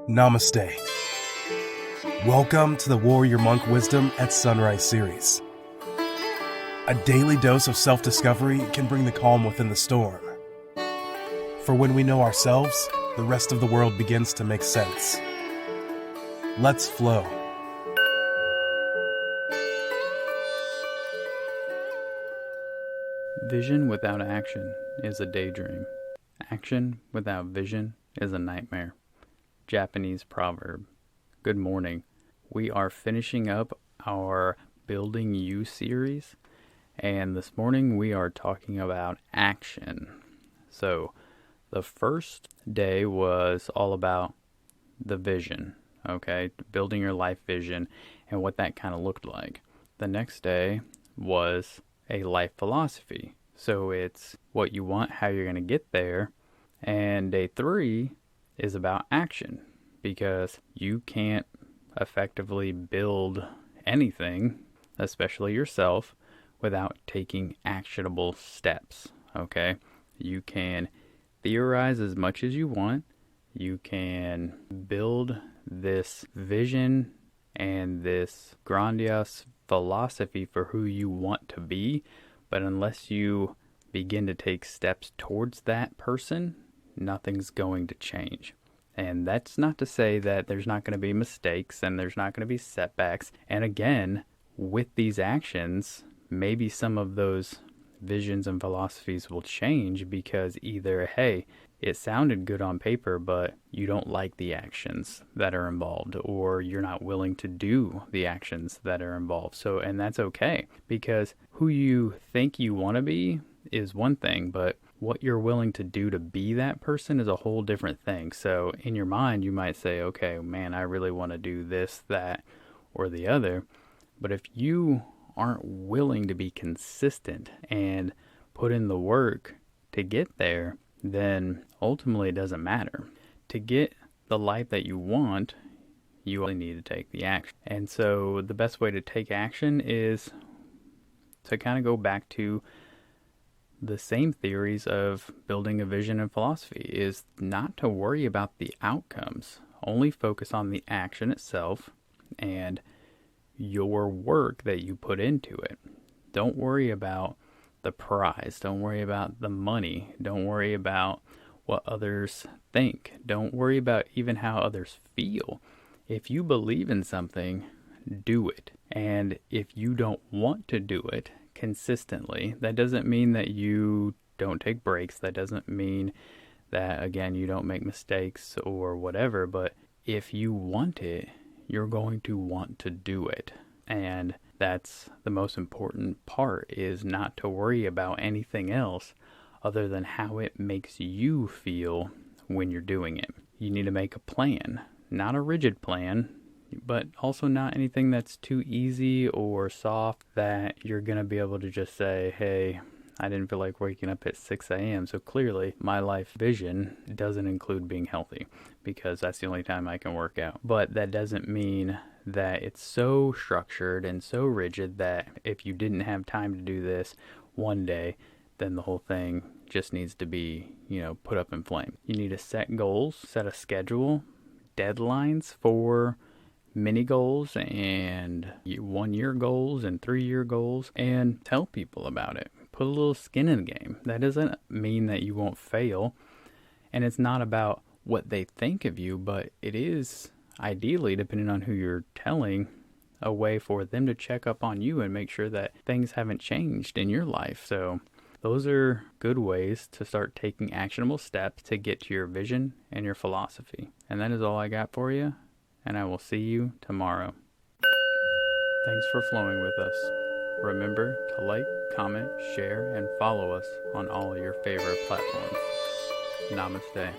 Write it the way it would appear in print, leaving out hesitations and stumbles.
Namaste. Welcome to the Warrior Monk Wisdom at Sunrise series. A daily dose of self-discovery can bring the calm within the storm. For when we know ourselves, the rest of the world begins to make sense. Let's flow. Vision without action is a daydream. Action without vision is a nightmare. Japanese proverb. Good morning. We are finishing up our Building You series, and this morning we are talking about action. So, the first day was all about the vision, okay? Building your life vision and what that kind of looked like. The next day was a life philosophy. So it's what you want, how you're going to get there. And day 3 is about action, because you can't effectively build anything, especially yourself, without taking actionable steps, okay? You can theorize as much as you want. You can build this vision and this grandiose philosophy for who you want to be, but unless you begin to take steps towards that person, nothing's going to change. And that's not to say that there's not going to be mistakes and there's not going to be setbacks. And again, with these actions, maybe some of those visions and philosophies will change because either, hey, it sounded good on paper, but you don't like the actions that are involved, or you're not willing to do the actions that are involved. So, and that's okay, because who you think you want to be is one thing, but what you're willing to do to be that person is a whole different thing. So in your mind, you might say, okay, man, I really want to do this, that, or the other. But if you aren't willing to be consistent and put in the work to get there, then ultimately it doesn't matter. To get the life that you want, you only need to take the action. And so the best way to take action is to kind of go back to the same theories of building a vision and philosophy, is not to worry about the outcomes. Only focus on the action itself and your work that you put into it. Don't worry about the prize. Don't worry about the money. Don't worry about what others think. Don't worry about even how others feel. If you believe in something, do it. And if you don't want to do it consistently, that doesn't mean that you don't take breaks. That doesn't mean that, again, you don't make mistakes or whatever. But if you want it, you're going to want to do it. And that's the most important part, is not to worry about anything else other than how it makes you feel when you're doing it. You need to make a plan, not a rigid plan, but also not anything that's too easy or soft that you're going to be able to just say, hey, I didn't feel like waking up at 6 a.m. So clearly my life vision doesn't include being healthy, because that's the only time I can work out. But that doesn't mean that it's so structured and so rigid that if you didn't have time to do this one day, then the whole thing just needs to be, put up in flames. You need to set goals, set a schedule, deadlines for mini goals and 1-year goals and 3-year goals, and tell people about it. Put a little skin in the game. That doesn't mean that you won't fail. And it's not about what they think of you, but it is ideally, depending on who you're telling, a way for them to check up on you and make sure that things haven't changed in your life. So those are good ways to start taking actionable steps to get to your vision and your philosophy. And that is all I got for you, and I will see you tomorrow. Thanks for flowing with us. Remember to like, comment, share, and follow us on all your favorite platforms. Namaste.